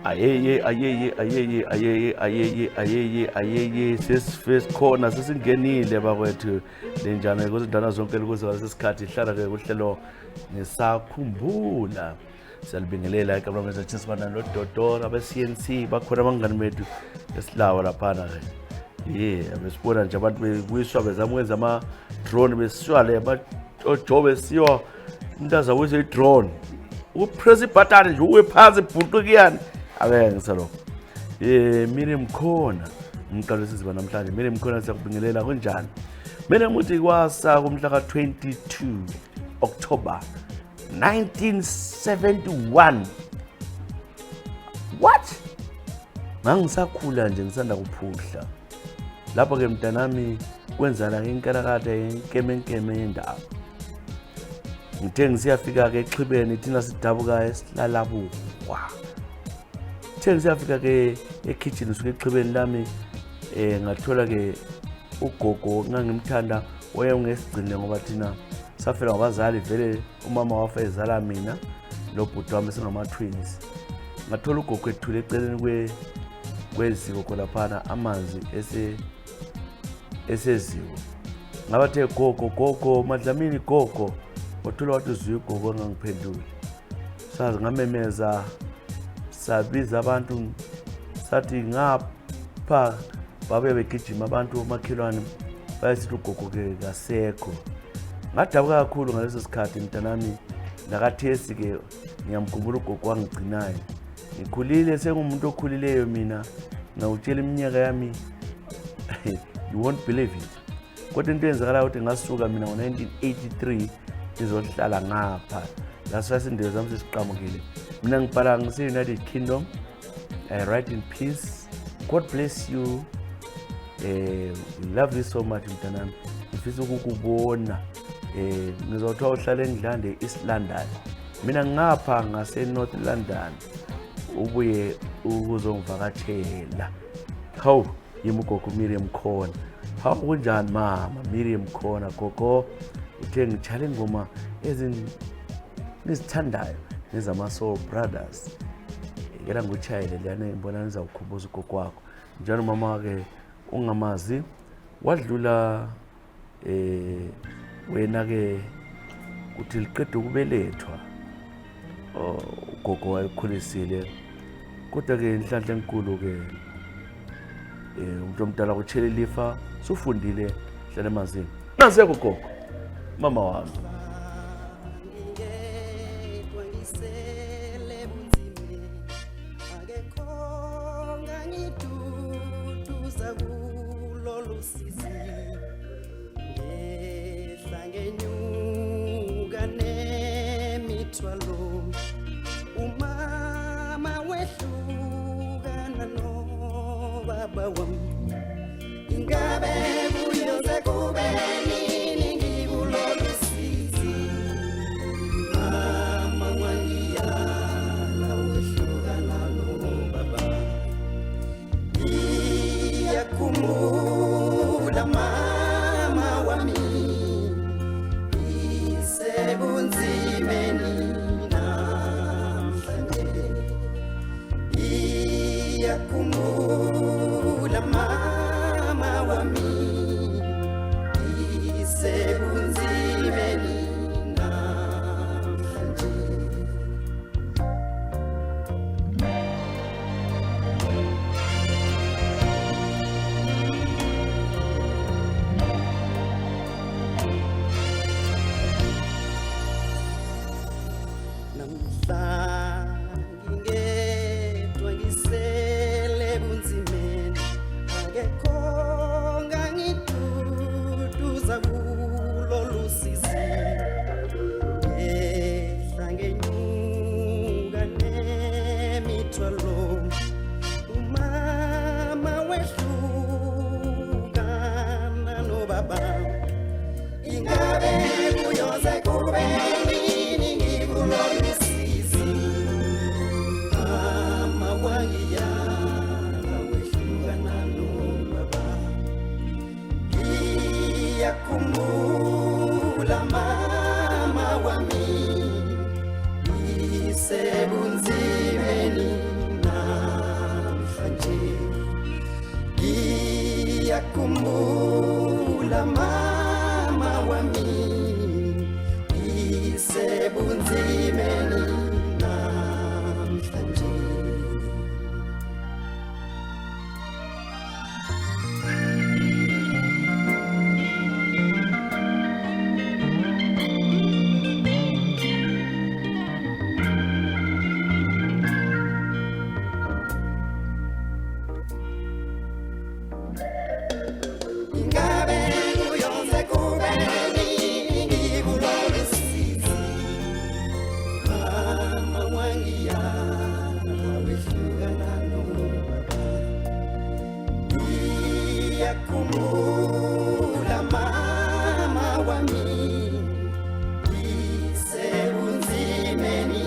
Ayeye sesikhona sesingenile bakwethu lenjana kuzindana zonke ukuze ngalesikhathi ihlala ke kuhlelo ngisakhumbula. Siyalibingelela ikakhulu ngezathi sibana noDodo abe-CNC bakhona abangani bethu esilawa laphana ke. Besibona nje abantu bekuyiswa bezama ukwenza ama-drone besisiwa le amajojo besiwa umuntu azawise i-drone upress ibutton nje uwe phansi ibhuqukiyani ake ngisalokho. Miriam Khona umqalo siziba namhlanje. Miriam Khona siyakubingelela kunjani? Mina muthi kwasa kumhla ka-22 October 1971. What? Ngangisakhula nje ngisanda kuphuhla. Lapho ke mntanami kwenzana inkalakatha yenkemenkeme yendaba. Ngithe ngisiyafika ke eXhibeni thina sidabuka esilalabukwa. Siyafika ke ekitchen usuke eXhibeni lami ngathola ke ugogo ngangimthanda wayengesigcine ngoba thina safela ngabazali vele umama wafa ezala mina nobhuti wami singama twins. Ngathola ugogo ethule eceleni kweziko kholaphana amanzi eseziko. Ngabathe gogo Madlamini gogo wathola wathi uzwe ugogo ngangiphendula. Sazi ngamemeza sabiza abantu sathi ngapha babe begijima abantu omakhelwane bayisithi ugogo ke kasekho. Ngadabuka kakhulu ngaleso sikhathi mntanami nakathesi ke ngiyamkhumbula ugogo wangigcinayo. Ngikhulile sengumuntu okhulileyo mina ngawutshela iminyaka yami you won't believe it. Kodwa into eyenzakala ukuthi ngasuka mina ngo-1983 ngizohlala ngapha la sasindelo zami sesiqhamukile. Mina ngibhala ngise-United Kingdom. I write in peace. God bless you. We love you so much mntanami. Ngifisa ukukubona. Ngizothiwa uhlala eNdlande East London. Mina ngapha ngase North London. Ubuye ukuzongivakatshela. Hawu yimi ugogo Miriam Khona. Hawu kunjani mama Miriam Khona gogo? Uthe ngitshale ingoma ezithandayo nezama Soul Brothers. Ngela nguchayele lana ngibona nizawukhumbuza ugogo wakho. Njalo mama wake ungamazi wadlula wena ke uthi liqeda ukubelethwa. Ugogo wayekhulisile. Kodwa ke inhlanhla enkulu ke umuntu omdala kutshele lifa sufundile hlala emazini. Nansi gogo mama wami. Umama wehlukana no baba wami ingabe kuyoze kube nini ngibulolu sizi mama wangiyala wehlukana no baba iyakumula mama wami isebunzimeni kumula mama wami isebunzimeni namhlanje. ngiyakhumbula mama wami isebunzimeni namhlanje ngiyakhumbula mama wami isebunzimeni namhlanje. Ingabe kuyonze kubeni ngikulole sizi mama wangiyala wehlukana nobaba ngiyakhumbula mama wami isebunzimeni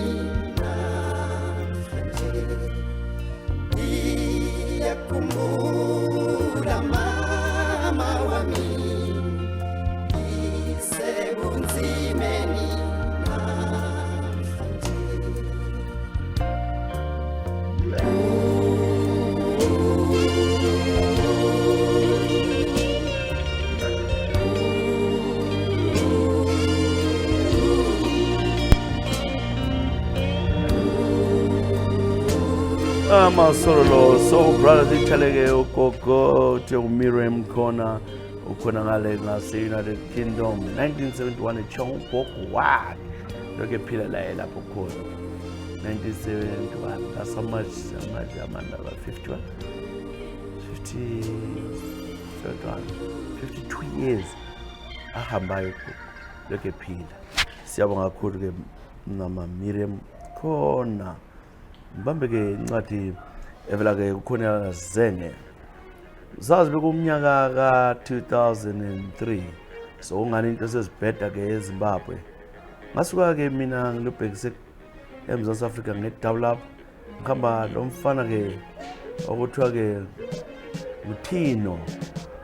namhlanje ngiyakhumbula mama wami isebunzimeni namhlanje. Amasololo soul brothers ichaleke ugogo Miriam khona ukhona ngale ngase United Kingdom 1971 eChongqoko wak lokho ephila la lapho khona 1971 that's how much amanda 51 52 years ahambayo lokho ephila. Siyabonga kakhulu ke mama Miriam khona mbambe ke incwadi evela ke kukhona Zenge zazi bekumnyaka ka 2003 so ungani into sezibheda ke eZimbabwe ngasuka ke mina ngilobhekise eMzantsi Afrika ngedevelop ngihamba lo mfana ke okuthiwa ke uThino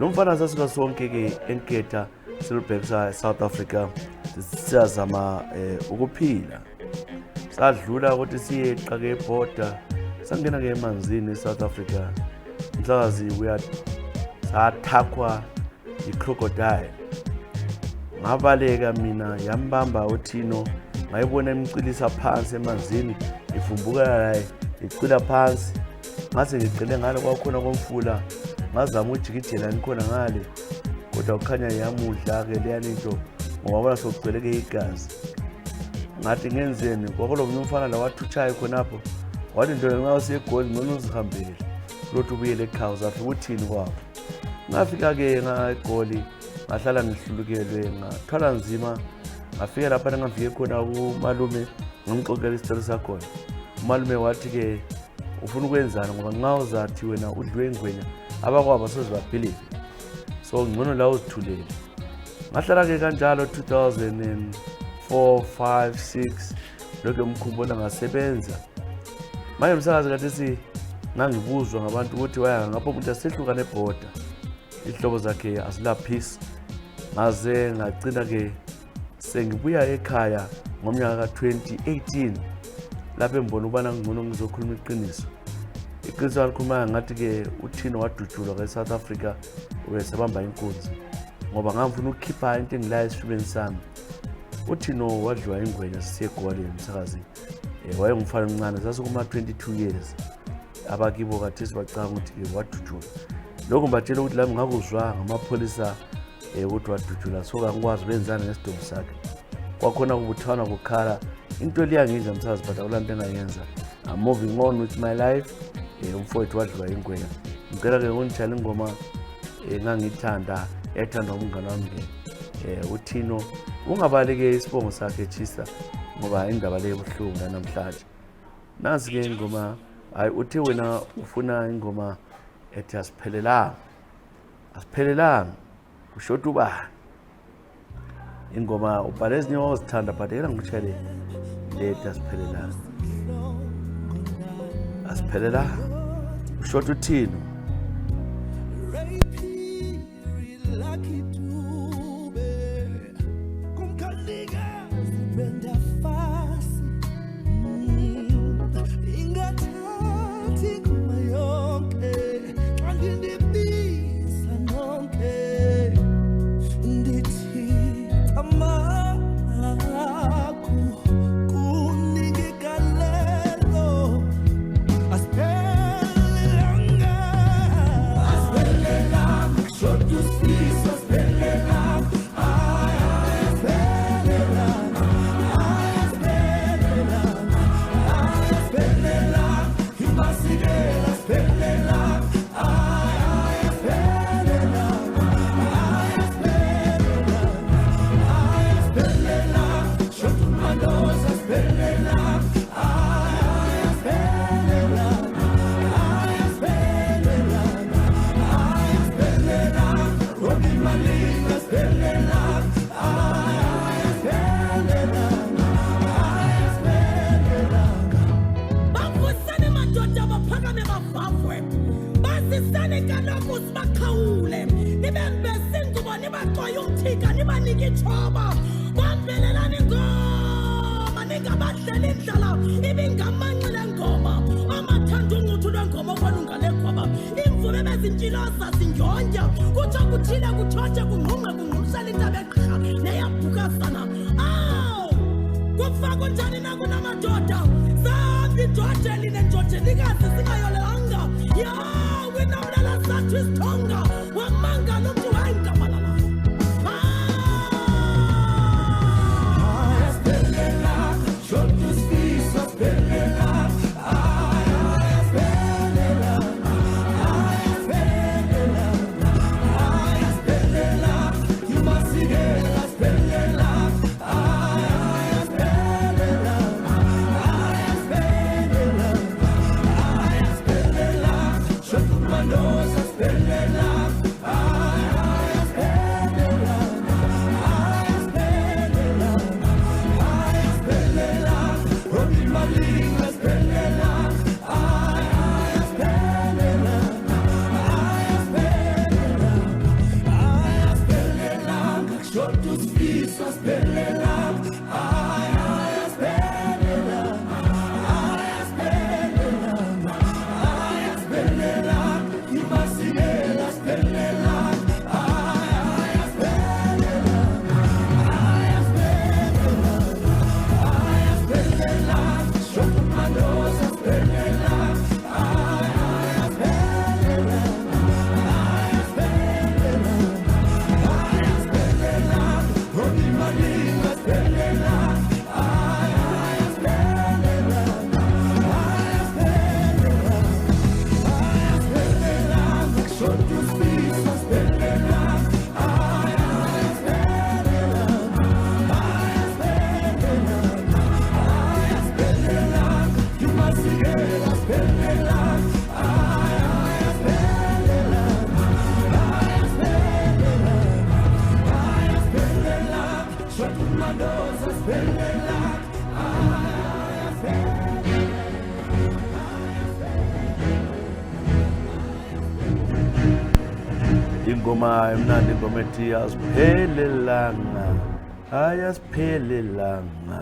lo mfana sasuka sonke ke enketha silobhekisa South Africa siyazama ukuphila sadlula ukuthi siye eqake eborder sangena ke emanzini eSouth Africa mhlakazi sathakwa icrocodile ngabaleka mina yambamba uThino ngayibona imcilisa phansi emanzini ivumbuka la icila phansi ngase ngicele ngale kwakhona komfula ngazama ujikijela nikhona ngale kodwa ukhanya yamudla ke leya into ngoba bona sokugcweleke igazi ngathi ngenzeni kwakulo umfana la wathutshayo khonapho wathi nto nxa usegoli ngcono uzihambele lothi ubuyele ekhaya uzafika uthini kwabo. Ngafika ke ngaegoli ngahlala ngihlulukelwe ngathwala nzima ngafika lapha ngafike khona kumalume ngimxoxela isicelo sakhona. Umalume wathi ke ufuna ukwenzana ngoba nxa uzathi wena udliwe ingwenya abakwabo sozibabhilive so ngcono la uzithulele. Ngahlala ke kanjalo 2004 5 6 lokho umkhumbulo ngasebenza manje umsakazi kathi ngangibuzwa ngabantu ukuthi waya ngapho umuntu asehluka neborder ihlobo zakhe asilaphisi ngaze ngagcina ke sengibuya ekhaya ngomnyaka ka 2018 lapho embona ubana ngcono ngizokhuluma iqiniso. Iqiniso alikhuluma ngathi ke uThino wadutshulwa ke South Africa ubesebamba inkunzi ngoba ngafuna ukukhipha into engilayo esifubeni sami. uThino wadliwa ingwenya sisegoleni umsakazi wayengumfana omncane sasukuma 22 years abakibo kathesi bacanga ukuthi wadutshulwa. Lokho mbatshela ukuthi lami ngakuzwa ngamapholisa ukuthi wadutshulwa so ngakwazi benzana nesidomo sakhe kwakhona ukubuthana kukhala into liyangenza umsakazi but akulanto engayenza. I'm moving on with my life. Umfowethu wadliwa ingwenya ngicela ke unjalo ingoma engangithanda ethanda umngane wami uThino ungabaleke isibongo sakhe Chisa ngoba indaba le buhlungu namhlanje. Nansi ke ingoma hayi uthi wena ufuna ingoma ethi asiphelelanga ushoda ubani ingoma ubhale ezinye ozithanda but era ngikushele lethi asiphelelanga ushoda uThino. Lucky to bafwe basisane kaloku sibakhawule nibe ngebesingubo nibaxoya umthika nibanike ithoba bambelelani ingoma ningabahleli indlala ibingamanxile ngoma amathanda unguthu lwengoma okwalungale khwaba imvume bezintshiloza zindyondya kutsho kuthile kutshothe kungqungqa kungqumsela intaba egqirha neyabhukasana awu kufaka unjani na kunamadoda zambi indoda elinenjodelikazi zingayolelanga ya winamlela zathu isithonga wamangala umntu wayingamalala ingoma emnandi ingoma ethi ayasiphelelanga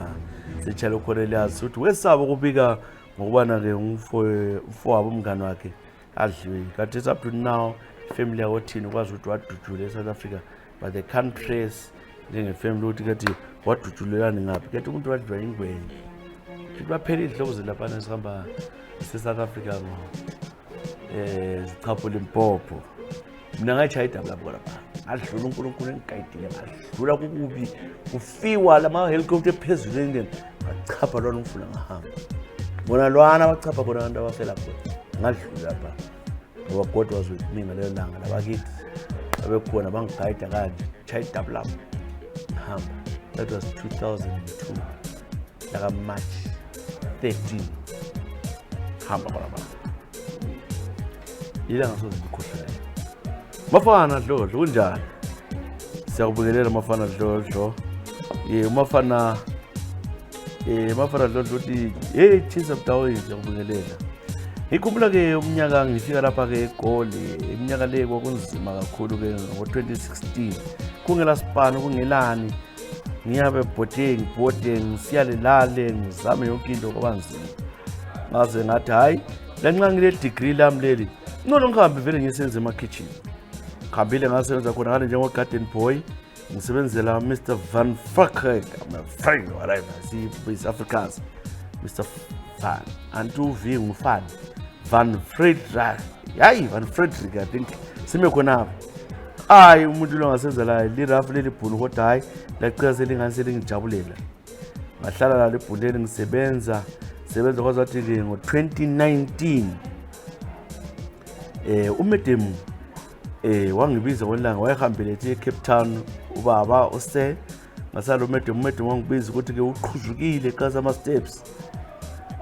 sitshela uCornelius uthi wesaba ukubika ngokubana-ke umfowabo umngane wakhe adliwe kanti up to now ifamily yakothini ukwazi ukuthi wadudule eSouth Africa but they can't trace njengefamily ukuthi kathi wadudulelani ngaphi kanti umuntu wadliwa ingwenye baphela idlozi zelaphana sihamba se-South Africa zichaphula Limpopo mina ngayitshaya idaba lapho lapha adlula uNkulunkulu engigayidile adlula kukubi kufiwa lama-helicopter phezulu endeni bachapha lwana ngifuna ngahamba bona lwana bachapha khona abantu abafela khona ngadlula lapha ngoba God was with me ngaleyo langa labakithi babekhona bangigayida kanje tshaya idaba lapho ngahamba. That was 2002 like March 13 hamba khona lapha yila ngasoze ngikhohlele Mafana Dlodlo kunjani? Siyakubukelela Mafana Dlodlo. Mafana Dlodlo uthi hey Chiefs of Tawi siyakubukelela. Ngikhumbula ke umnyaka ngifika lapha ke eGoli iminyaka le kwakunzima kakhulu ke ngo2016 kungela sipano kungelani ngiyabe boarding siyalelale ngizame yonke into kwabanzima ngaze ngathi hayi lanxa ngile degree lami leli ngcono ngihambe vele ngisenze kitchen khambile ngasebenza khona ngale njengo garden boy ngisebenzela Mr Van Frederick my friend whatever South Africans Mr Van Antuvi ngufan Van Frederick yayi Van Frederick I think sime khona hayi umuntu lo ngasenzela lirafu leli bhulu kodwa hayi laqhela selingase lingijabulela ngahlala la lebhuleni ngisebenza kwaze wathi ke ngo2019 umedemu wangibiza ngolanga wayehambele eCape Town ubaba ose ngasalo umedemu wangibiza ukuthi ke uqhuzukile eqhaza ama steps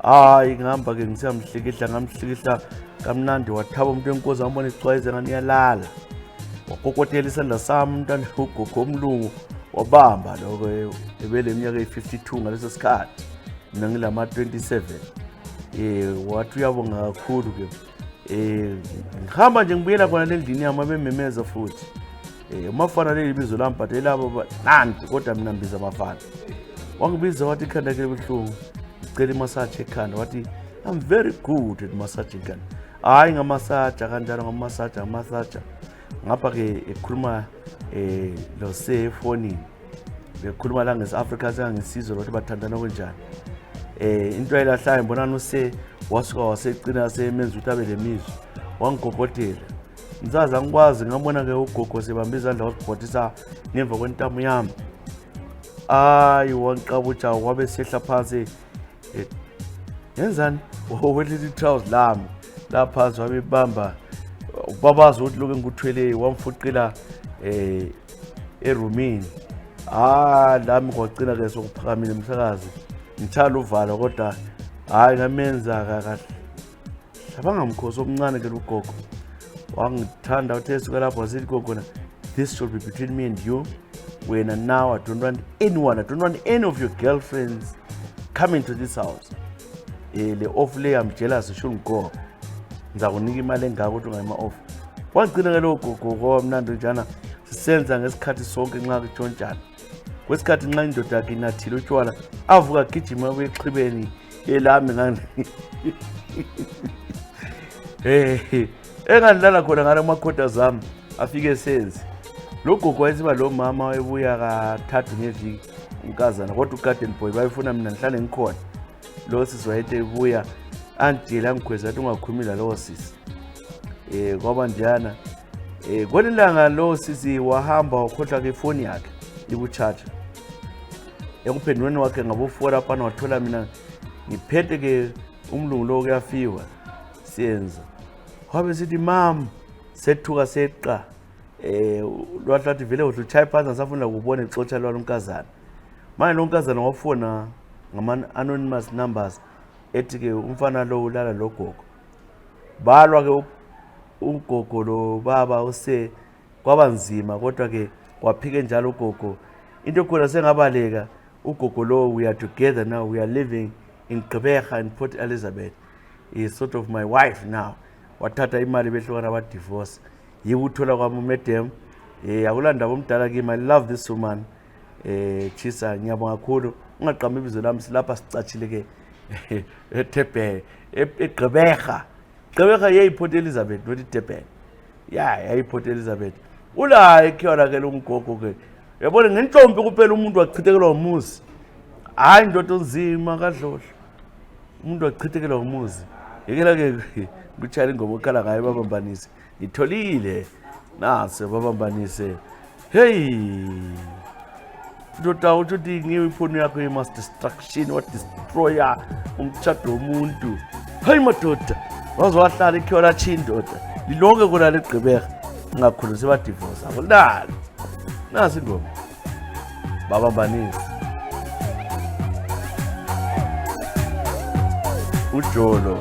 hayi ngihamba ke ngisiyamhlikihla ngamhlikihla kamnandi wathaba umuntu enkosi ngambona icwayize ngani yalala wakokotela isandla sami umntana ugogo omlungu wabamba lokho ebele iminyaka e52 ngaleso sikhathi mina ngilama 27 wathi uyabonga kakhulu ke ngihamba nje ngibuyela khona lendini yami abememeza futhi umafana leli bizo lami but elabo nandi kodwa mina mbiza Mafana. Wangibiza wathi ikhanda lakhe libuhlungu, ngicela imassage ekhanda, wathi I'm very good at massage ekhanda. Hayi ngamasaja kanjalo ngamasaja ngapha ke ekhuluma lo sefonini bekhuluma la ngesi-Africa sengangisizwe ukuthi bathandana kanjani. Into ayilahlayo mbonana use wasuka wasecina semenza ukuthi abe lemizwa wangigobhodela. Ngizazi angikwazi ngabona ke ugogo sebamba izandla wasibhodisa ngemva kwentamo yami. Wangiqabuja wabe sehla phansi yenzani wehlisa i-trousers lami la phansi wabebamba ubabaza ukuthi lokho engikuthwele wamfuqila erumini. Lami kwagcina ke sokuphakamile umsakazi ngithala uvalo kodwa ngamenza kahle. Abangamkhosi omncane ke ugogo wangithanda uthe suka lapho wasithi gogo, this should be between me and you. When and now I don't want anyone, I don't want any of your girlfriends coming to this house. Le off le I'm jealous shouldn't go. Ngizakunika imali engaka ukuthi ungayima off. Wangcina ke lo gogo ngoba mnandi njana sisenza ngesikhathi sonke nxa kutshontshana. Kwesikhathi nxa indoda yakhe inathile utshwala avuka gijima kwexhibeni elami ngani. Engandlala khona ngale makhoda zami afike senzi. Lo gogo wayesiba lo mama wayebuya kathathu ngeviki unkazana kodwa ugarden boy bayifuna mina ngihlale ngikhona. Lo sisi wayethe ebuya antila ngikhweza ukuthi ungakhulumila lo sisi. Kwaba njana kwelilanga lo sisi wahamba wakhohlwa ke phone yakhe ibucharge. Ekuphenduleni wakhe ngabo4 lapha wathola mina ngiphethe ke umlungu lo kuyafiwa siyenza. Wabe sithi mam sethuka seqa lwahlathi vele uhlutshaya phansi ngisafuna ukubona ixotsha lwalonkazana. Manje lo nkazana wafona ngama-anonymous numbers ethi ke umfana lo ulala lo gogo. Balwa ke ugogo lo baba use kwaba nzima kodwa ke waphike njalo ugogo. Into khona sengabaleka ugogo lo we are together now, we are living in Gqeberha in Port Elizabeth. He is sort of my wife now. Wathatha imali behlukana ba divorce. Yikuthola kwami madam akulanda bomdala kimi. I love this woman. Chisa ngiyabonga kakhulu. Ungaqamba ibizo lami silapha sicatshile ke eTurban eGqeberha. Gqeberha yeyiPort Elizabeth not iTurban. YayiPort Elizabeth. Ula ekhiyona ke lo mgogo ke. Yabona ngenhlombe kuphela umuntu wachithekelwa umuzi. Hayi indoda onzima kadlodlo. Umuntu wachithekelwa umuzi. Yekela ke kuchayela ingoma okhala ngayo babambanise. Ngitholile nase babambanise. Hey. Ndoda uthi ngiwe iphone yakho ye-mass destruction what destroyer umtshado womuntu. Hayi madoda. Wazowahlala ikhyola chindoda. Lilonke kona leGqeberha ngakhulu seba divorce akulala. Nasi ingoma. Babambanise. Ujolo.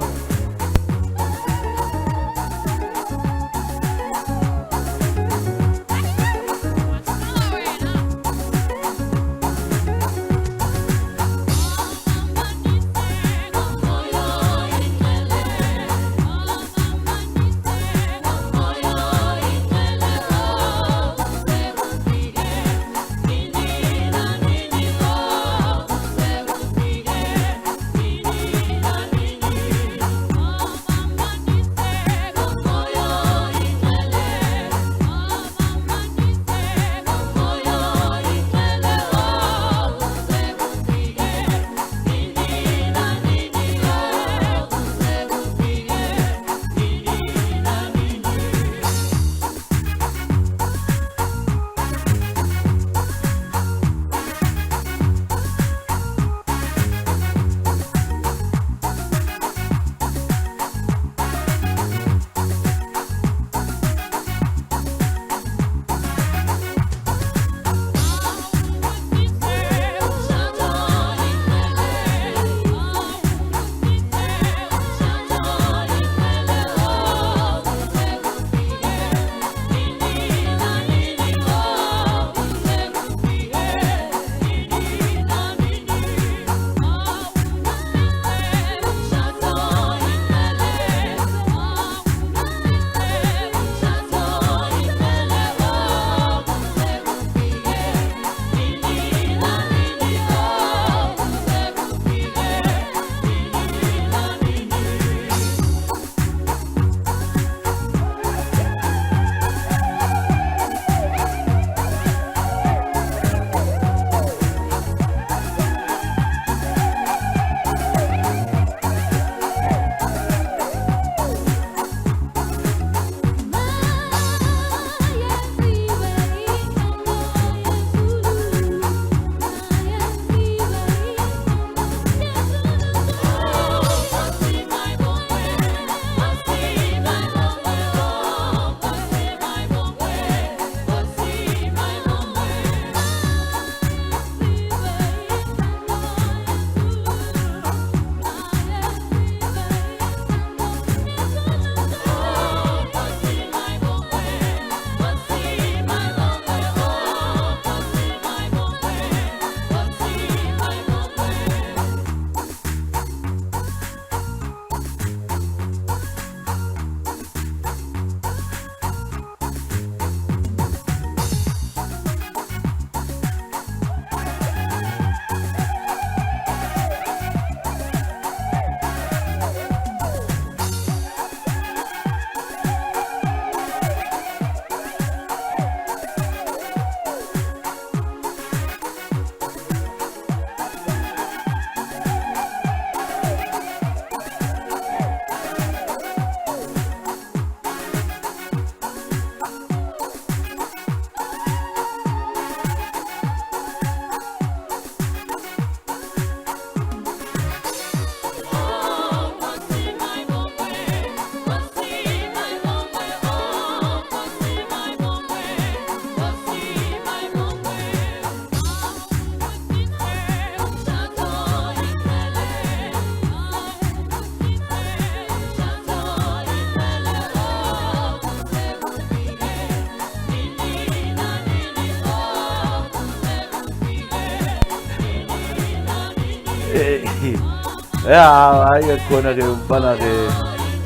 hayi khona ke mfana ke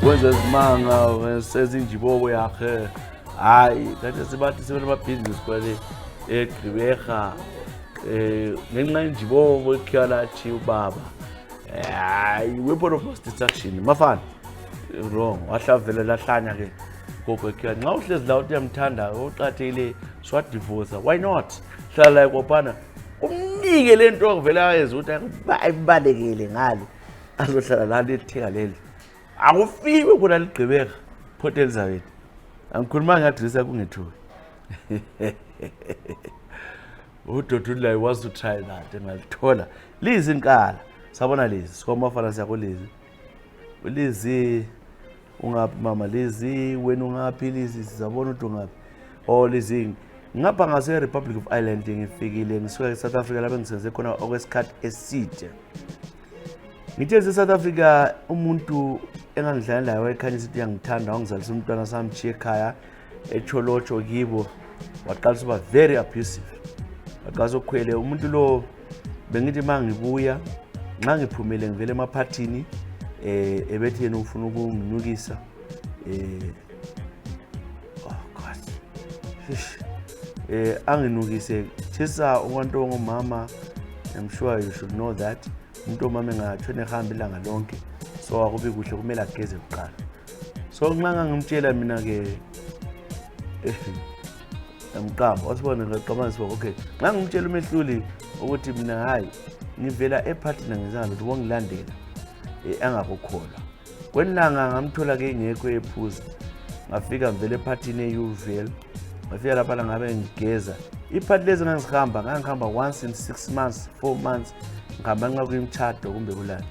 wenza izimanga sezinjibobo yakhe hayi kanti sibathi sebenamabhizinisi kwale eGqeberha ngenxa yenjibobo ekhiyalathi ubaba hayi weapon of mass destruction mafana wrong wahlavela lahlanya ke gogo ekhaya nxa uhlezi la uthi uyamthanda uqathekile swadivorce why not hlala la kopana umnike lento okuvela ayenza ukuthi ayibalekele ngale azohlala la letheka leli akufiwe kuna liGqeberha Port Elizabeth angikhuluma ngadrisa kungethuki udodula was to try that engalithola lizi inkala sabona lezi sikomafana siyakho lezi ulizi ungaphi mama lezi wena ungaphi lezi sizabona ukuthi ungaphi lizi ngapha ngase Republic of Ireland ngifikile ngisuka eSouth Africa lapho ngisenze khona okwesikhathi eside ngithe South Africa umuntu engangidlala laye wayekhanyisa ukuthi uyangithanda wangizalisa umntwana sami chiye ekhaya eCholocho kibo waqalisa uba very abusive waqalisa ukukhwele umuntu lo bengithi mangibuya nxa ngiphumele ngivele emaphathini ebethi yena ufuna ukunginukisa oh god anginukise thisa umuntu ongumama I'm sure you should know that umuntu omama engatshone ehamba ilanga lonke so akubi kuhle kumele ageze kuqala so nxa ngimtshela mina ke amqamba wasibona ngaqamana sibo okay nxa ngimtshela umehluli ukuthi mina hayi ngivela ephathini ngenzanga ukuthi wongilandela angakukholwa kwenilanga ngamthola ke ingekho ephuza ngafika ngivele ephathini eUVL ngafika lapha la ngabe ngigeza iphathi lezi ngangihamba once in 6 months 4 months ngihamba nxa kuyimtshado kumbe kulala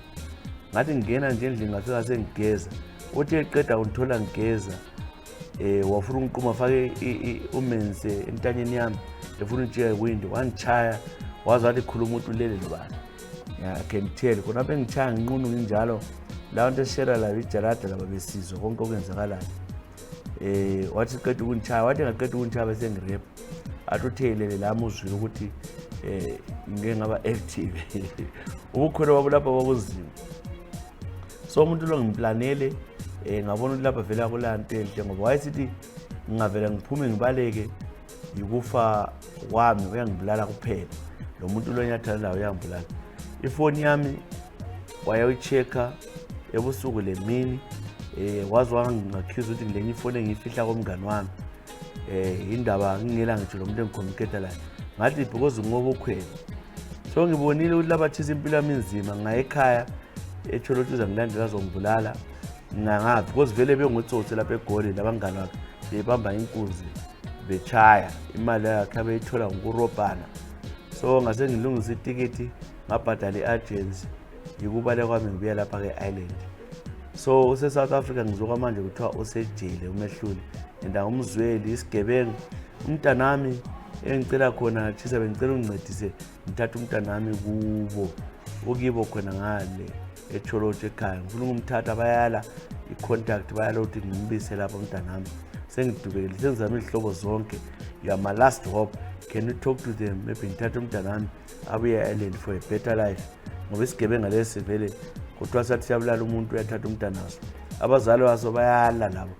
ngathi ngena nje endlini ngafika sengigeza uthi eqeda ungithola ngigeza wafuna ungiquma fake umenze entanyeni yami efuna unjika window wangichaya wazi wathi khuluma umuntu lele lobani ya can tell khona bengichaya nginqunu nginjalo la nto share la ijarada laba besizwe konke okwenzakalayo wathi qeda ukungichaya wathi ngaqeda ukungichaya bese ngirep athi uthelele la muzwile ukuthi ngeke ngaba active ubukhona babo lapha babuzima so umuntu lo ngimplanele ngabona ukuthi lapha vela kulanto enhle ngoba wayesithi ngingavela ngiphume ngibaleke yikufa wami uyangibulala kuphela lo muntu lo nyathana lawo uyangibulala ifoni yami wayayichecka ebusuku lemini wazi wangaccuse ukuthi ngilenye ifoni engiyifihla komngani wami indaba ngingela ngitsho lo muntu engicommunicate la ngathi because ngoba ukhwela so ngibonile ukuthi labathisa impilo yami inzima ngayekhaya eCholocho ngilandela azongibulala ngangaphi because vele bengotsotsi lapha eGoli labangani bakhe bebamba inkunzi bechaya imali yakhe abeyithola ngokurobhana so ngase ngilungisa itikiti ngabhadala i-agency yikubaleka kwami ngibuya lapha ke-Ireland so use-South Africa ngizoka manje kuthiwa usejele umehluli and angumzweli isigebengu umntanami engicela khona thisa bengicela ungincedise ngithathe umntanami kubo ukibo khona ngale eCholocho ekhaya ngifuna ukumthatha bayala i-contact bayala ukuthi ngimbise lapha umntanami sengidubekile sengizama izihlobo zonke you are my last hope can you talk to them maybe ngithathe umntanami abuye e-Ireland for a better life ngoba isigebenga lesi vele kuthiwa sathi siyabulala umuntu uyathatha umntanaso abazali baso bayala labo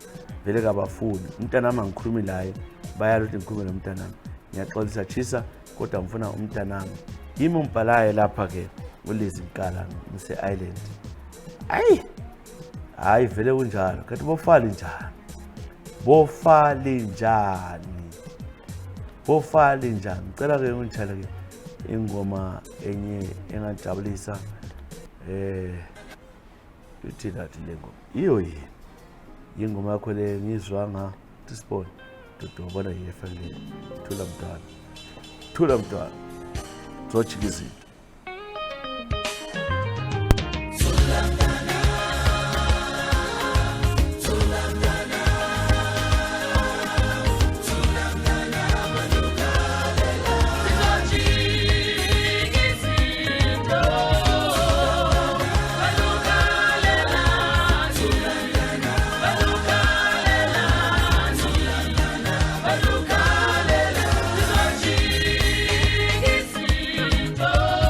vele kabafuni umntanami angikhulumi laye bayala ukuthi ngikhulume nomntanami ngiyaxolisa thisa kodwa ngifuna umntanami yimi umbhalayo lapha ke uLizi Nkala ngise-Ireland hayi vele kunjalo kanti bofali njani ngicela ke ungitshale ke ingoma enye engajabulisa uthi lathi lengo iyo ingoma yakho le ngizwa nga tisibone dodobona yefamily thula mntwana zochika izinto Oh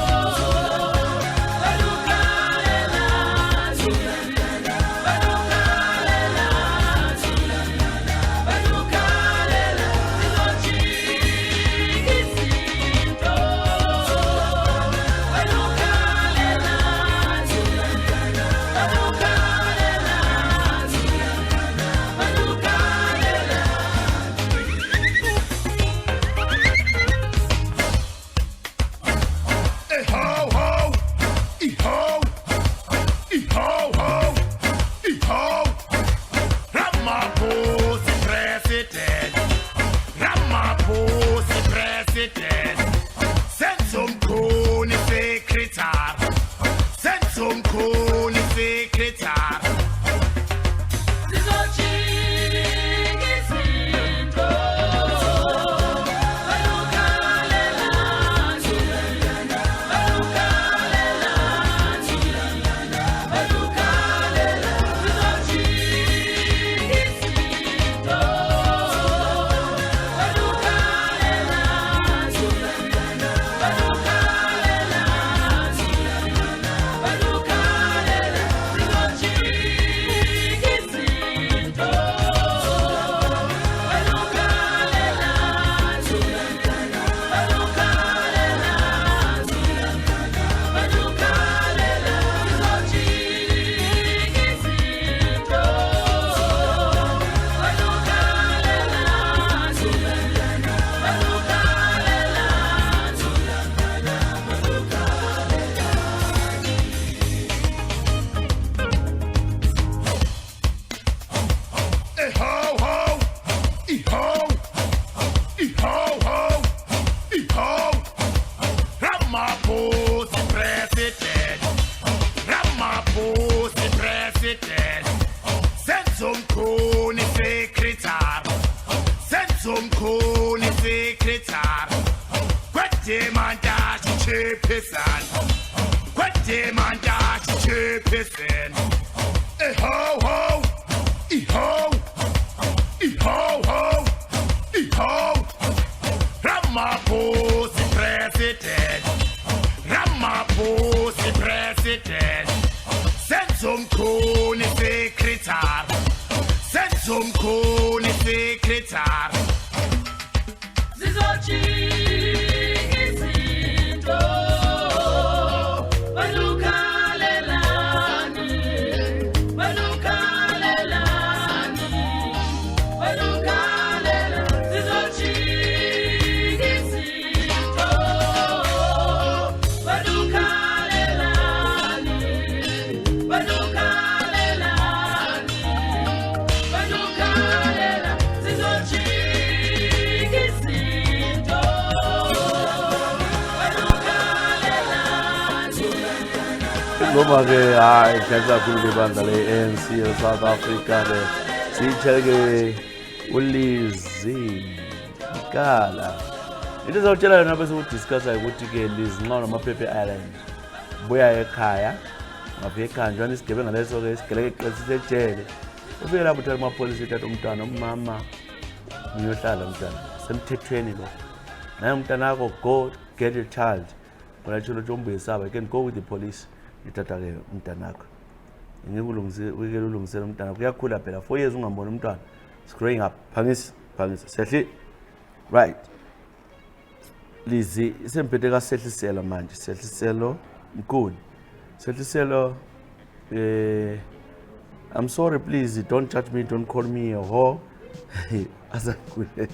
ufuna isekretari Zizojika izinto Balukhalelani Balukhalelani Balukhalela Zizojika izinto Balukhalelani Balukhalelani Balukhalela Zizojika izinto Ngoma-ke hayi khetha kakhulu kwibandla le-ANC e-South Africa ke siyitshele-ke uLizzy Kala. Into ezawutshela yona bese udiscussa ukuthi-ke Lizzy nxa unamaphepha e-Ireland buya ekhaya ngapha ekhaya njani isigebenga leso-ke isigeleke sisejele ufike lapho uthatha amapholisa ethatha umntwana umama uyohlala umntwana semthethweni lo naye umntwana wakho go get your child kona tshilo tshombuye you can go with the police ithatha-ke umntwana wakho ngeke ulungisele umntwana kuyakhula phela 4 years ungamboni umntwana is growing up phangisa sehli right Lizzy isemphethe kaSehliselo manje Sehliselo Mkhulu Sehliselo I'm sorry please don't judge me don't call me a whore asakhule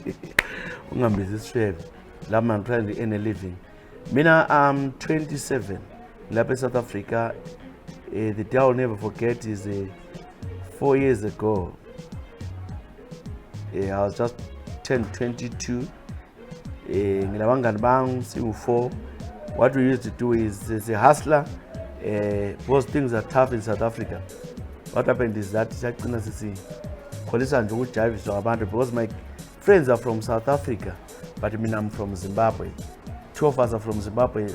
ungambisi isishebe lama I'm trying to earn a living mina I'm 27 lapha eSouth Africa the day I'll never forget is 4 years ago I was just turned 22 ngilabangani bang siwu4 what we used to do is as a hustler because things are tough in South Africa what happened is that siyaqina sikholisa nje ukujayiviswa abantu because my friends are from South Africa but mina I'm from Zimbabwe 2 of us are from Zimbabwe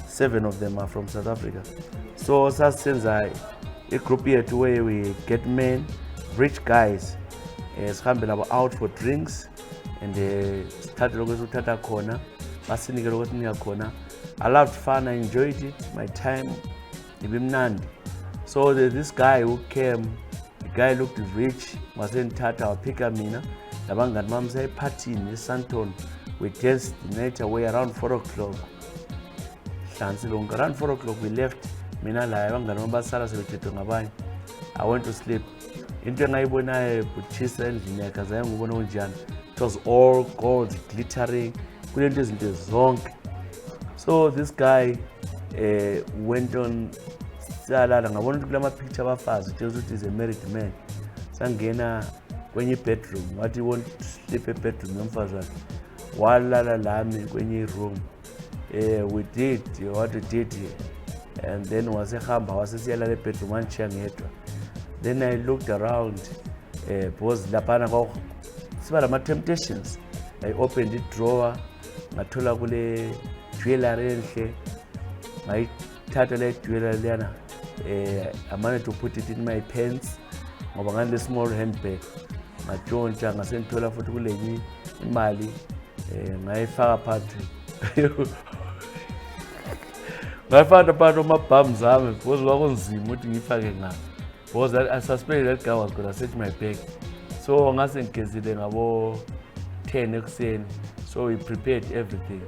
7 of them are from South Africa so sasenza a group yethu where we get men rich guys sihambe labo out for drinks and sithathe lokho esuthatha khona basinike lokho sinika khona I loved fun I enjoyed it my time ibimnandi so there's this guy who came the guy looked rich wasenthatha waphika mina labangani bami sayephathini eSandton we danced the night away around 4 o'clock hlansi lonke around 4 o'clock we left mina la abangani bami basala sebethethwe ngabanye I went to sleep into engayibonayo kuchisa endlini yakhe azaye ngubona unjani it was all gold glittering kulento izinto zonke so this guy went on salala ngabona ukuthi kulama picture abafazi just ukuthi is a married man sangena kwenye bedroom wathi won't sleep a bedroom nomfazi wakhe walala lami kwenye room we did what we did and then wasehamba wasesiyalala ebedroom wangishiya ngedwa then I looked around because lapana kwa siba lama temptations I opened the drawer ngathola kule jewelry enhle ngayithatha le jewelry lena I managed to put it in my pants ngoba ngale small handbag ngatshontsha ngasenthola futhi kulenye imali ngayifaka phakathi ngayifaka phakathi amabhamu zami because kwakunzima ukuthi ngifake ngapha because I suspected that guy was going to search my bag so ngase ngigezile ngabo 10 ekuseni so we prepared everything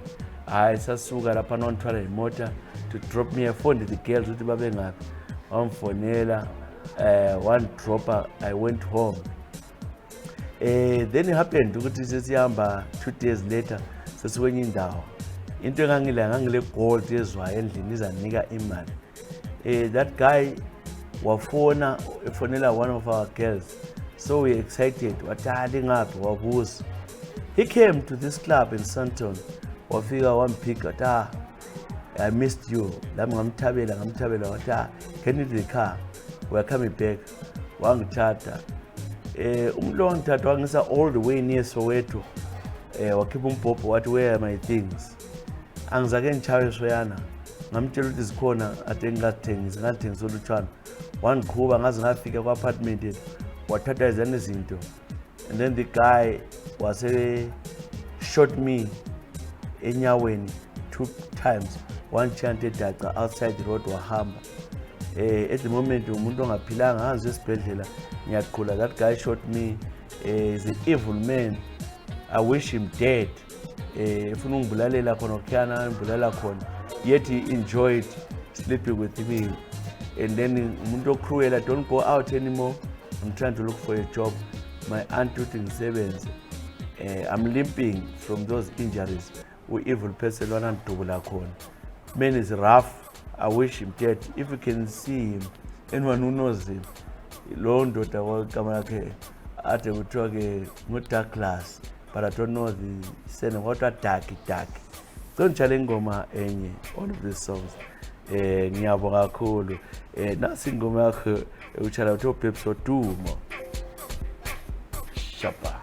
hayi sasuka lapha nontwala imoto to drop me a phone to the girls ukuthi babe ngaphi wamfonela one dropper I went home then it happened ukuthi sesihamba 2 days later sesiwenye indawo into ngangile gold ezwayo endlini izanika imali that guy wafonela one of our girls so we excited wathali ngaphi wabuza he came to this club in Sandton wafika wampika wathi I missed you lami ngamthabela wathi can you the car we are coming back wangithatha umlo wangithatha wangisa all the way near Soweto wakhipha umbhobho wathi where are my things angizake ngichawe soyana ngamtshela ukuthi zikhona ade ngingathengisa olutshwana wangikhuba ngaze ngafika kwa apartment wathatha izana izinto and then the guy was shot me enyaweni 2 times one chance edaca outside the road wahamba at the moment umuntu ongaphilanga hanze esibhedlela ngiyaqhula that guy shot me is an evil man. I wish him dead. Ifuna ungibulalela khona okhiyana ngibulala khona. Yet he enjoyed sleeping with me. And then umuntu cruel, I don't go out anymore. I'm trying to look for a job. My aunt uthi ngisebenze. I'm limping from those injuries. Evil person lwana ngidubula khona. Man is rough. I wish him dead. If you can see him, anyone who knows him, lo ndoda kwagama lakhe ade kuthiwa ke ngu-Douglas, but I don't know the surname. Kodwa dark. Don't challenge ingoma enye, one of these songs. Ngiyabonga kakhulu. Nasi ingoma yakho uchala uthi Pepsi Odumo. Shapa.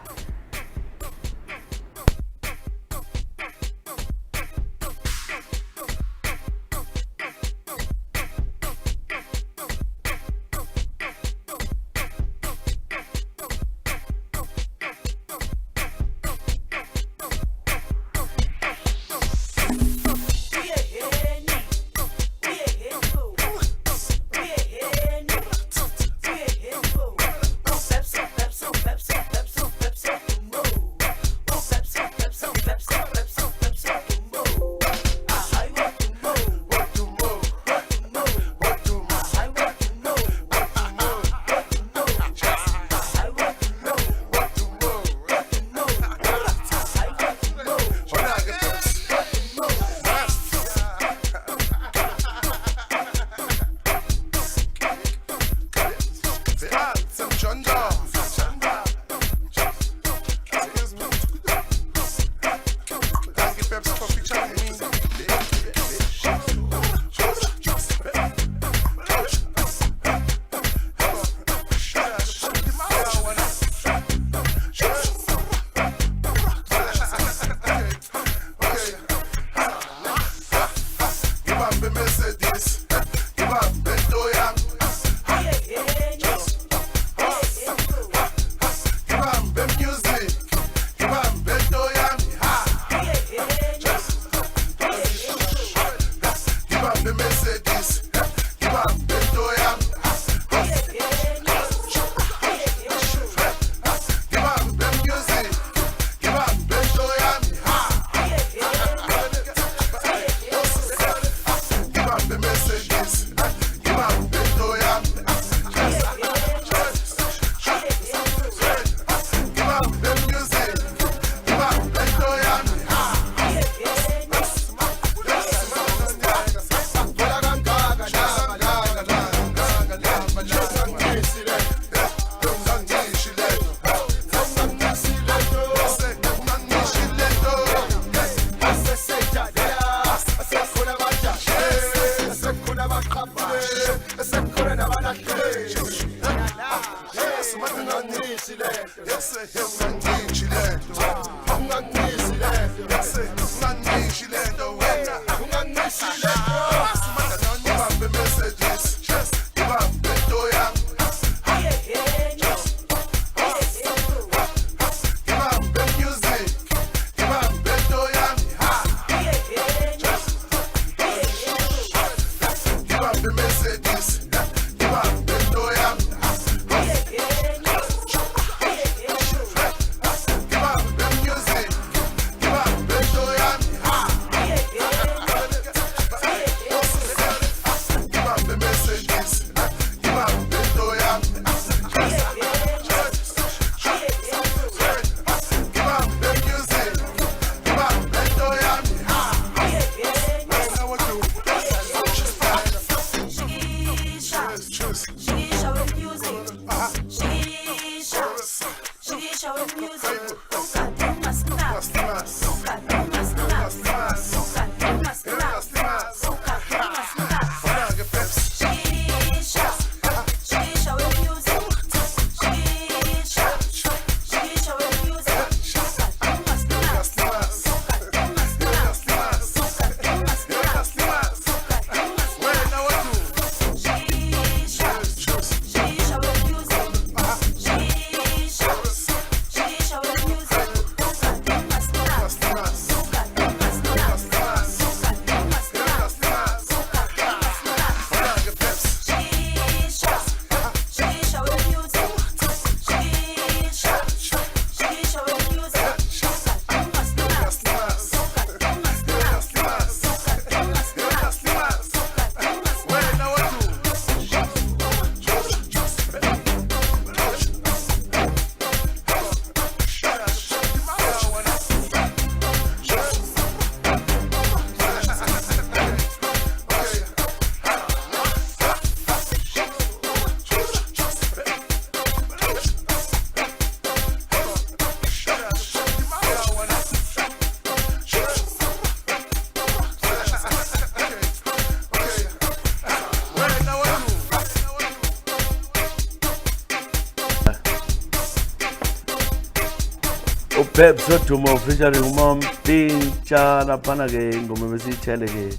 uPeps odumo featuring uMampintsha laphana-ke ingoma besiyithele-ke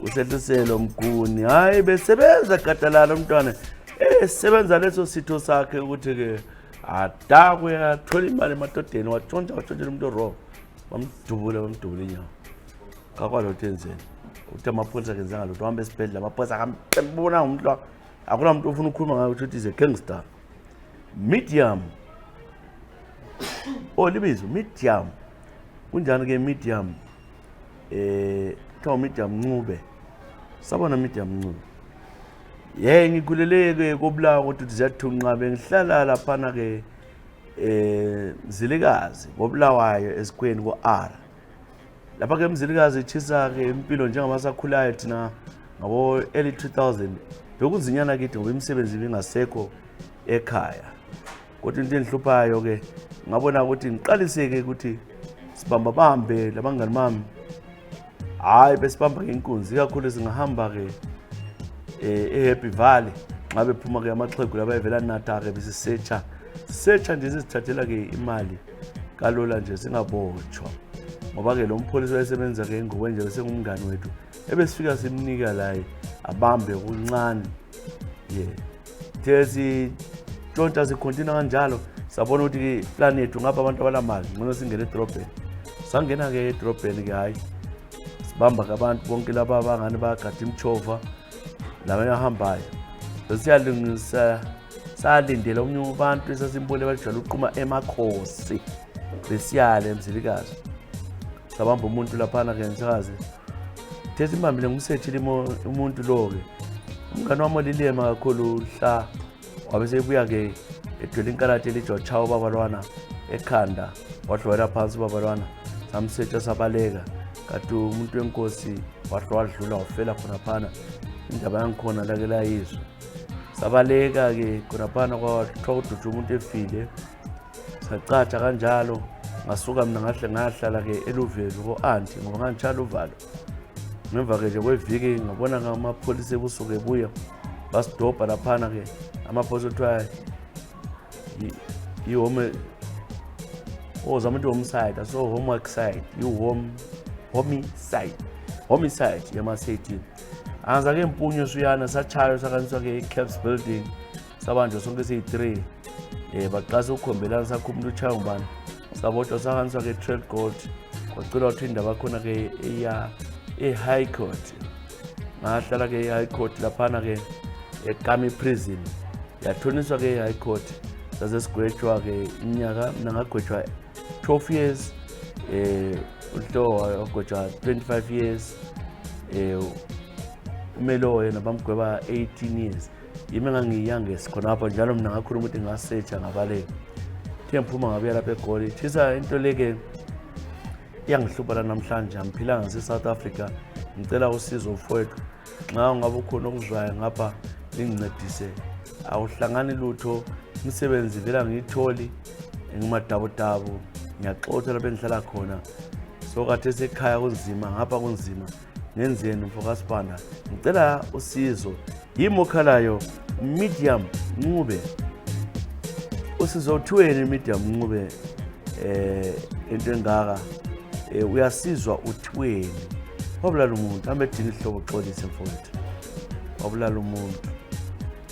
uSehliselo Mguni. Hayi besebenza gadalala umntwana sebenza leso sitho sakhe ukuthi-ke adakwe athola imali emadodeni watshontshela umuntu ro bamdubula inyawo kakwalo ukuthi enzeni ukuthi amapholisa kenzanga lutho wahamba esibhedlela amapholisa akambona umuntu akuna muntu ofuna ukukhuluma ngayo ukuthi is a gangster. Medium libizo Medium kunjani-ke Medium kuthiwa Medium Ncube sabona Medium Ncube ngikhuleleke koBulawa ukuthi ziyathunqa bengihlala laphana-ke Mzilikazi koBulawayo esikweni ko-R lapha-ke Mzilikazi ichisa-ke impilo njengamasakhulayo thina ngabo early 2000 bekunzinyana kithi ngoba imisebenzi ibingasekho ekhaya kodwa into engihluphayo-ke ngabona ukuthi ngiqalise-ke ukuthi sibambabambe labangani bami hhayi besibamba ngenkunzi ikakhulu singahamba-ke eHappy Valley ngabe phuma-ke amaxhegu laba evela Natal-ke besisetsha nje sizithathela-ke imali kalula nje singabotshwa ngoba-ke lo mpholisi wayesebenza-ke nguwe nje besengumngani wethu ebesifika simnika laye abambe kuncane sitshontsha sikhontina kanjalo sabona ukuthi plan yethu ngapha abantu abalamali ngcono singene edrobheni sangena-ke edrobheni-ke hhayi sibamba-ke abantu bonke laba abangani bagada imchova labanye ahambayo besiyalungisa salindela omunye abantu esasimbole bajwayele uqhuma emakhosi besiyale Mzilikazi sabamba umuntu laphana-ke ngisakazi simbambile ngumsethile umuntu lo-ke umngani wami olilema kakhulu hla wabe sebuya-ke edwele inkalati elithi wachawa ubabalwana ekhanda wadlwela phansi ubabalwana samsetsha sabaleka kanti umuntu wenkosi wadlula wafela khonaphana indaba yangikhona lake layizwa sabaleka-ke khonaphana kwathiwa kudutsha umuntu efile sacatsha kanjalo ngasuka mina ngahlala-ke eluvelu ko-anti ngoba ngangitshala uvalo ngemva-ke nje kweviki ngabona amapholisa ebusuku ebuya basidobha laphana-ke amapholisa othiwa i-home zama into homicide so homicide homicide yama-18 angiza-ke empunyo suyana sachayo sakaniswa-ke i-Caps building sabanjwa sonke siyi-3 baqasa ukukhombelana sakho umuntu uchaya ngubani sabotshwa sakaniswa-ke Trail Gold kwacela ukuthi indaba khona-ke e-High Court ngahlala-ke e-High Court laphana-ke eKami Prison yathoniswa-ke e-High Court saze sigwetshwa-ke iminyaka mina ngagwetshwa 12 years uHlo wagwetshwa 25 years uMelo yena bamgweba 18 years yimi engangiyangesi khonapho njalo mina ngakhuluma ukuthi ngasetsha ngabaleka the ngiphuma ngabuya lapha eGoli thisa into leke iyangihlupha la namhlanje ngiphila ngase-South Africa ngicela usizo mfowethu nxa ungabe ukhona okuzwayo ngapha ningincedise awuhlangani lutho imisebenzi vela ngiyitholi ngimadabudabu ngiyaxotha lapha engihlala khona so kade esekhaya kunzima ngapha kunzima ngenzeni mfokasibanda ngicela usizo yimi okhalayo Medium Ncube usizo uthweni Medium Ncube into engaka uyasizwa uthweni wabulala umuntu hambe edini ihlobo uxolise mfowethu wabulala umuntu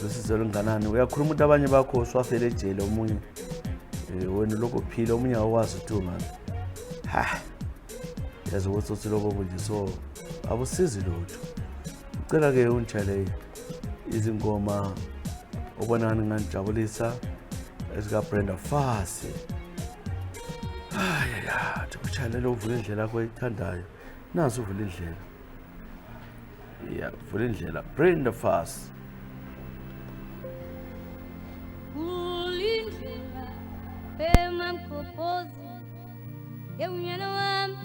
losizo lenganani uyakhuluma ukuthi abanye bakho swafele ejele omunye wena lokho phila omunye awakwazi ukuthi ungani yazi ukuthi lokho nje so abusizi lutho ucela-ke ungitshele izingoma obona nginganijabulisa ezikaBrenda Fassie kutshalela uvula indlela yakho oyithandayo nazi uvula indlela vula indlela Brenda Fassie ulindlela emamkhophozi yewunyana wami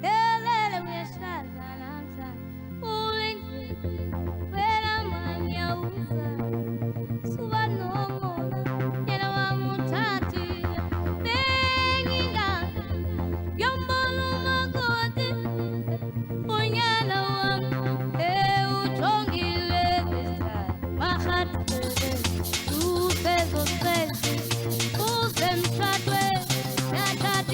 elele uyashada namhlanje ulindlela wena manyawuza suba nomona yena wami uthathile bengingazi yombona umakoti unyana wami ewujongile besithanda mahadele usezostresi usemshadweni yathatha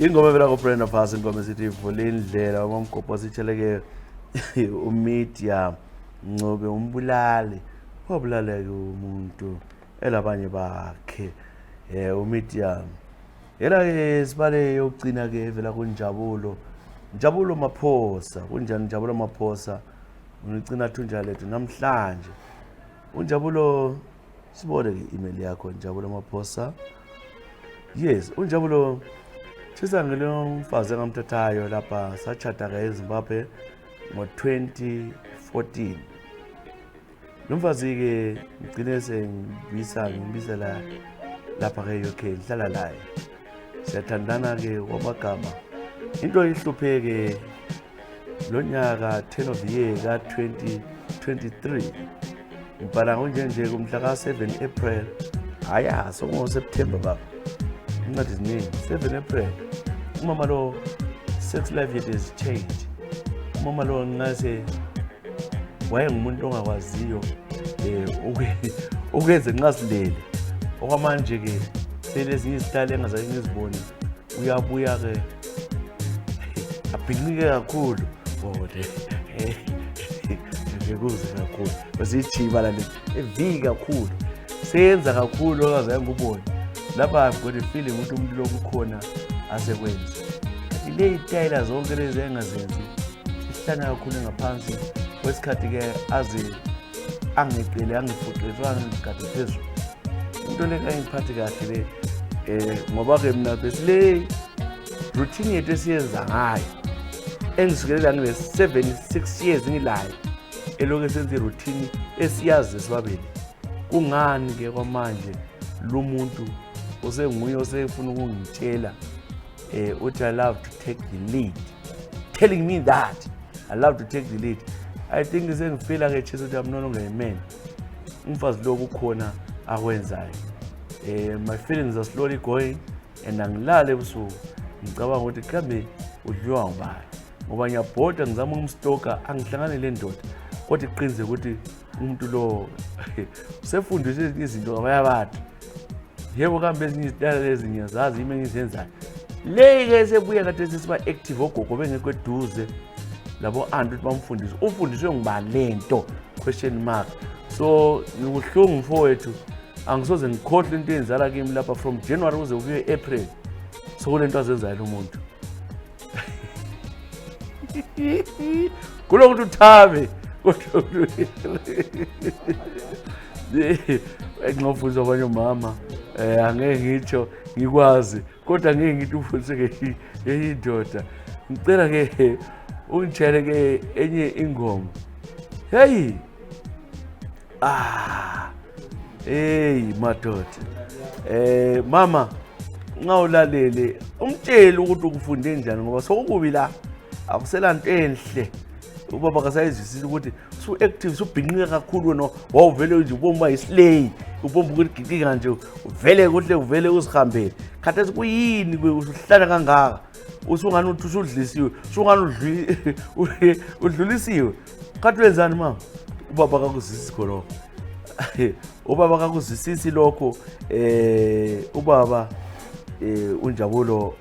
ingoma vela ko-Brenda Fassie, ingoma esithi ivule indlela umamgobho sitsheleke umedia Ncube umbulali wabulala-ke umuntu elabanye bakhe umedia yela-ke sibale yokugcina-ke vela kunjabulo Maphosa. Kunjani Njabulo Maphosa? Unicina thunjana lethu namhlanje uNjabulo sibone-ke i-email yakho Njabulo Maphosa. Yes, uNjabulo thisa ngilo mfazi engamthathayo lapha sachata-ke eZimbabwe ngo-2014. Lo mfazi-ke ngigcine ngibisela lapha-ke UK ngihlala laye. Siyathandana-ke kwamagama. Into ihlupheke lo nyaka 10 of the year ka-2023. Ngibhala nje kumhla ka-7 April. Haya, September baba. Not his name. 7 April. Umama lo sex life yethu has changed. Umama lo ngase wayengumuntu ongakwaziyo ukwenza nqasilele. Okwamanje ke selezinye izitali engazayi ngiziboni. Uyabuya ke abhinqike kakhulu. Ngikuze kakhulu. Basichiba la evi kakhulu. Senza kakhulu ongazayi ngubona. Lapha I've got a feeling ukuthi umuntu lo kukhona asekwenza. Ile itayila zonke lezi engazenzi ihlana kakhulu ngaphansi kwesikhathi ke azi angicele angifuqizwa ngikade phezulu. Into le engiphathi kahle le ngoba ke mina besile routine yethu esiyenza ngayo engisukelela ngile 76 years ngilayo eloke senze routine esiyazi sibabili. Kungani ke kwamanje lo muntu osenguye osefuna ukungitshela uthi I love to take the lead, telling me that I love to take the lead. I think sengifila ke chisa ukuthi I'm no longer a man. Umfazi lo kukhona akwenzayo. My feelings are slowly going and angilale ebusuku ngicabanga ukuthi kambe udliwa ngubani ngoba ngiyabhoda ngizama umstoka angihlangane le ndoda kodwa iqinize ukuthi umuntu lo usefundiswe izinto ngabanye abantu. Yebo kambe ezinye izitala lezi ngiyazazi ime ngizenzayo. Le-ke sebuya kade sesiba active ogogo bengekho eduze labo anti ukuthi bamfundise. Ufundiswe ngubani lento? Question mark. So ngikuhlungu mfowethu angisoze ngikhohle into eyenzala kimi lapha from January kuze kufike April. So kulento azenzayo lo muntu. Kulokuthi uthabe kodwa engingafundisa abanye mama angeke ngitsho ngikwazi kodwa ngeke ngithi ufundise ke indoda. Ngicela ke ungitshele ke enye ingoma. Hey madoda mama ngawulalele umtsheli ukuthi ukufunde njani ngoba sokubi la akusela into enhle. Ubaba kasayizwisisa ukuthi su active subhinqika kakhulu wena wawuvele nje ubomba islay ubomba ukuthi gicika nje uvele kuhle uvele uzihambele. Khathesi kuyini uhlala kangaka usungani uthi usudlisiwe usungani udlulisiwe khathi wenzani mama? Ubaba akakuzwisisi khona. Ubaba akakuzwisisi lokho. Ubaba uNjabulo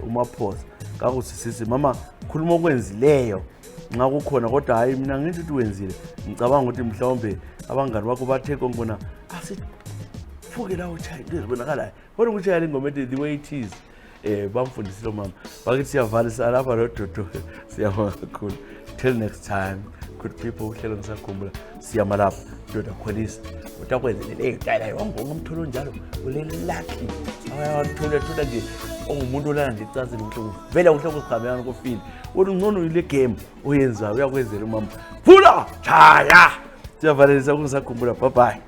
uMaphosa akakuzwisisi. Mama khuluma okwenzileyo nxa kukhona kodwa hayi mina ngithi ukuthi wenzile. Ngicabanga ukuthi mhlawumbe abangani bakho bathe kongibona asifuke la utshaya into ezibonakalayo kodwa ukutshaya ingoma ethi the way it is. Bamfundisile umama bakithi siyavalisa lapha nododo. Siyabonga kakhulu. Till next time good people. Uhlelo ngisakhumbula siyama lapha doda khwelisa utakwenzelele eyitayila yongonga umtholo njalo ulele lucky awayathola nje ongumuntu olana nje icazile ukuthi uvela kuhle kusikhambelana kofile wona ngcono ile game oyenzayo uyakwenzela umama phula chaya siyavalisa kungisakhumbula. Bye bye.